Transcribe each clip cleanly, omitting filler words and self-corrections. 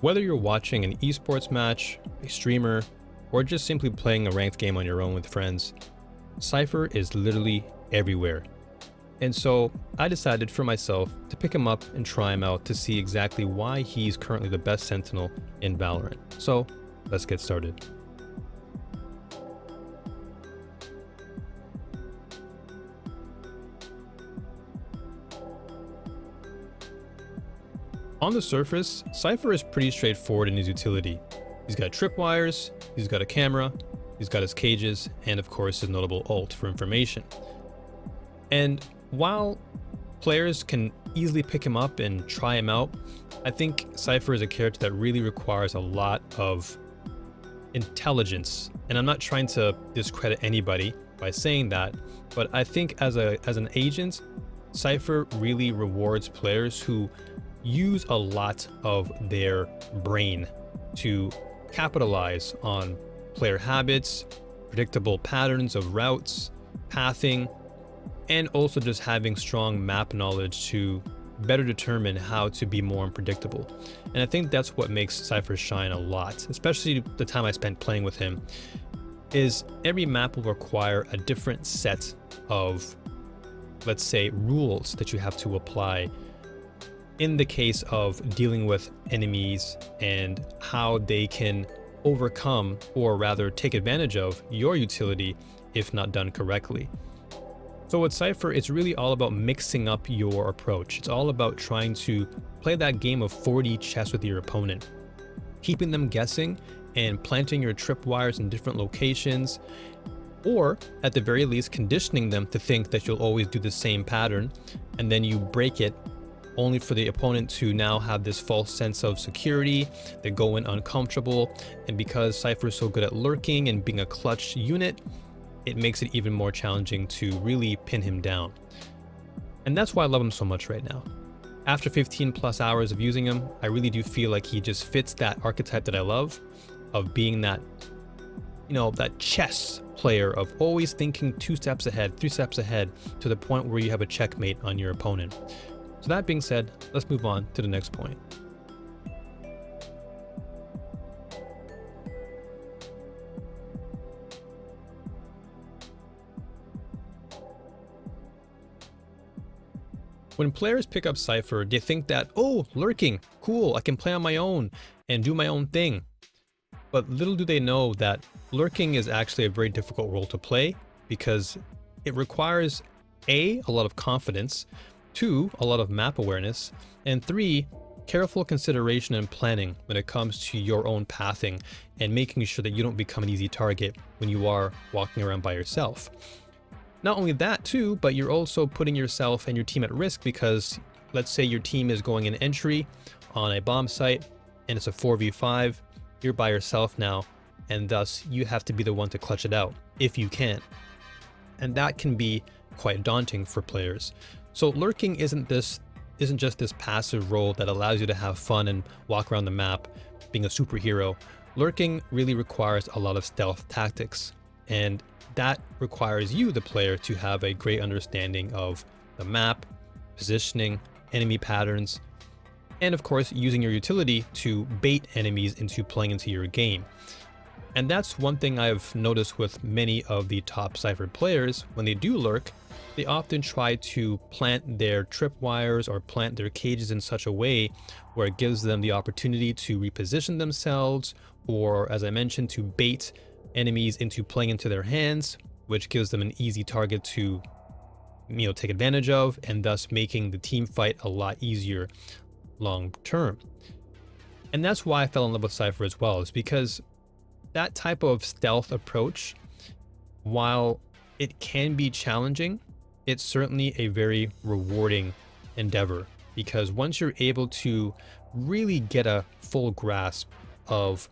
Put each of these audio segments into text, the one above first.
Whether you're watching an esports match, a streamer, or just simply playing a ranked game on your own with friends, Cypher is literally everywhere. And so I decided for myself to pick him up and try him out to see exactly why he's currently the best Sentinel in Valorant. So let's get started. On the surface, Cypher is pretty straightforward in his utility. He's got tripwires, he's got a camera, he's got his cages, and of course his notable ult for information. And while players can easily pick him up and try him out, I think Cypher is a character that really requires a lot of intelligence. And I'm not trying to discredit anybody by saying that, but I think as an agent, Cypher really rewards players who use a lot of their brain to capitalize on player habits, predictable patterns of routes, pathing, and also just having strong map knowledge to better determine how to be more unpredictable. And I think that's what makes Cypher shine a lot, especially the time I spent playing with him, is every map will require a different set of, let's say, rules that you have to apply in the case of dealing with enemies and how they can overcome, or rather take advantage of, your utility if not done correctly. So with Cypher, it's really all about mixing up your approach. It's all about trying to play that game of 4D chess with your opponent, keeping them guessing and planting your tripwires in different locations, or at the very least conditioning them to think that you'll always do the same pattern, and then you break it only for the opponent to now have this false sense of security. They go in uncomfortable, and because Cypher is so good at lurking and being a clutch unit, it makes it even more challenging to really pin him down. And that's why I love him so much right now. After 15 plus hours of using him, I really do feel like he just fits that archetype that I love, of being that, that chess player of always thinking 2 steps ahead, 3 steps ahead, to the point where you have a checkmate on your opponent. So that being said, let's move on to the next point. When players pick up Cypher, they think that, oh, lurking, cool, I can play on my own and do my own thing. But little do they know that lurking is actually a very difficult role to play, because it requires a lot of confidence, 2, a lot of map awareness, and 3, careful consideration and planning when it comes to your own pathing and making sure that you don't become an easy target when you are walking around by yourself. Not only that too, but you're also putting yourself and your team at risk, because let's say your team is going in entry on a bomb site and it's a 4v5, you're by yourself now, and thus you have to be the one to clutch it out if you can. And that can be quite daunting for players. So lurking isn't just this passive role that allows you to have fun and walk around the map being a superhero. Lurking really requires a lot of stealth tactics, and that requires you, the player, to have a great understanding of the map, positioning, enemy patterns, and of course using your utility to bait enemies into playing into your game. And that's one thing I've noticed with many of the top Cypher players. When they do lurk, they often try to plant their tripwires or plant their cages in such a way where it gives them the opportunity to reposition themselves, or as I mentioned, to bait enemies into playing into their hands, which gives them an easy target to take advantage of, and thus making the team fight a lot easier long term. And that's why I fell in love with Cypher as well, is because that type of stealth approach, while it can be challenging, it's certainly a very rewarding endeavor, because once you're able to really get a full grasp of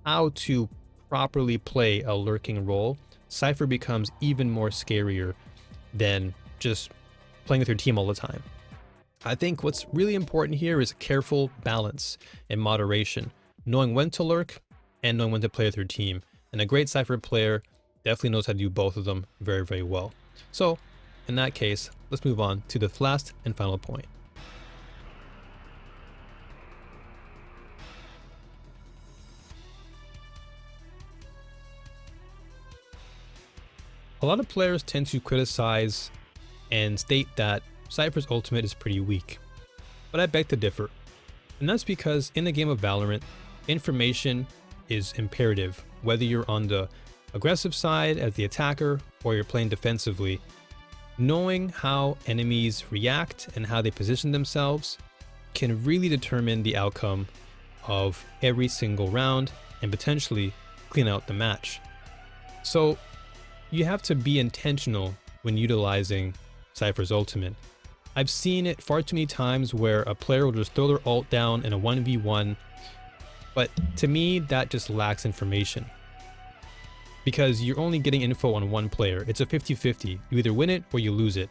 how to properly play a lurking role, Cypher becomes even more scarier than just playing with your team all the time. I think what's really important here is a careful balance and moderation, knowing when to lurk and knowing when to play with your team. And a great Cypher player definitely knows how to do both of them very, very well. So in that case, let's move on to the last and final point. A lot of players tend to criticize and state that Cypher's ultimate is pretty weak, but I beg to differ. And that's because in the game of Valorant, information is imperative, whether you're on the aggressive side as the attacker or you're playing defensively. Knowing how enemies react and how they position themselves can really determine the outcome of every single round and potentially clean out the match. So you have to be intentional when utilizing Cypher's ultimate. I've seen it far too many times where a player will just throw their ult down in a 1v1, but to me that just lacks information, because you're only getting info on one player. It's a 50-50. You either win it or you lose it.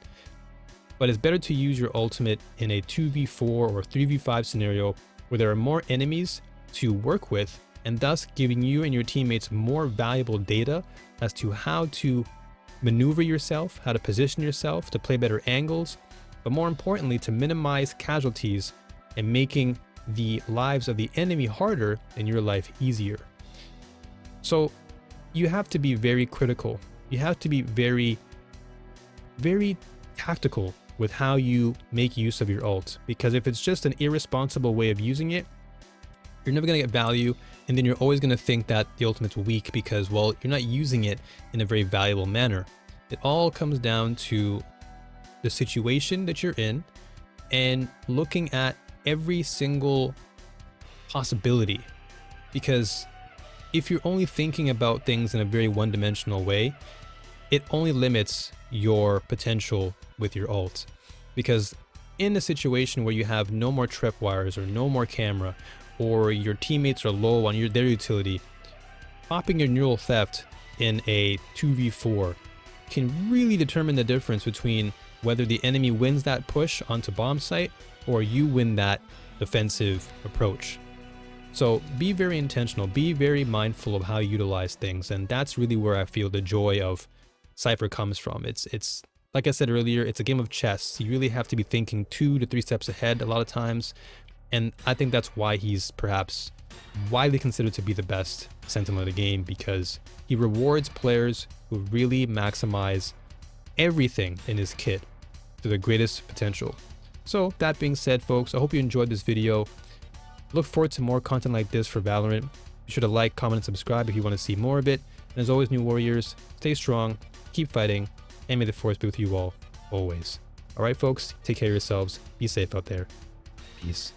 But it's better to use your ultimate in a 2v4 or 3v5 scenario where there are more enemies to work with, and thus giving you and your teammates more valuable data as to how to maneuver yourself, how to position yourself, to play better angles, but more importantly, to minimize casualties and making the lives of the enemy harder and your life easier. So you have to be very critical. You have to be very, very tactical with how you make use of your ult, because if it's just an irresponsible way of using it, you're never going to get value, and then you're always going to think that the ultimate's weak because, well, you're not using it in a very valuable manner. It all comes down to the situation that you're in and looking at every single possibility, because if you're only thinking about things in a very one-dimensional way, it only limits your potential with your ult. Because in a situation where you have no more tripwires or no more camera, or your teammates are low on their utility, popping your neural theft in a 2v4 can really determine the difference between whether the enemy wins that push onto bomb site or you win that defensive approach. So be very intentional, be very mindful of how you utilize things, and that's really where I feel the joy of Cypher comes from. It's like I said earlier, it's a game of chess. You really have to be thinking 2 to 3 steps ahead a lot of times, and I think that's why he's perhaps widely considered to be the best Sentinel in the game, because he rewards players who really maximize everything in his kit to the greatest potential. So that being said, folks, I hope you enjoyed this video. Look forward to more content like this for Valorant. Be sure to like, comment, and subscribe if you want to see more of it. And as always, new warriors, stay strong, keep fighting, and may the force be with you all, always. Alright folks, take care of yourselves, be safe out there. Peace.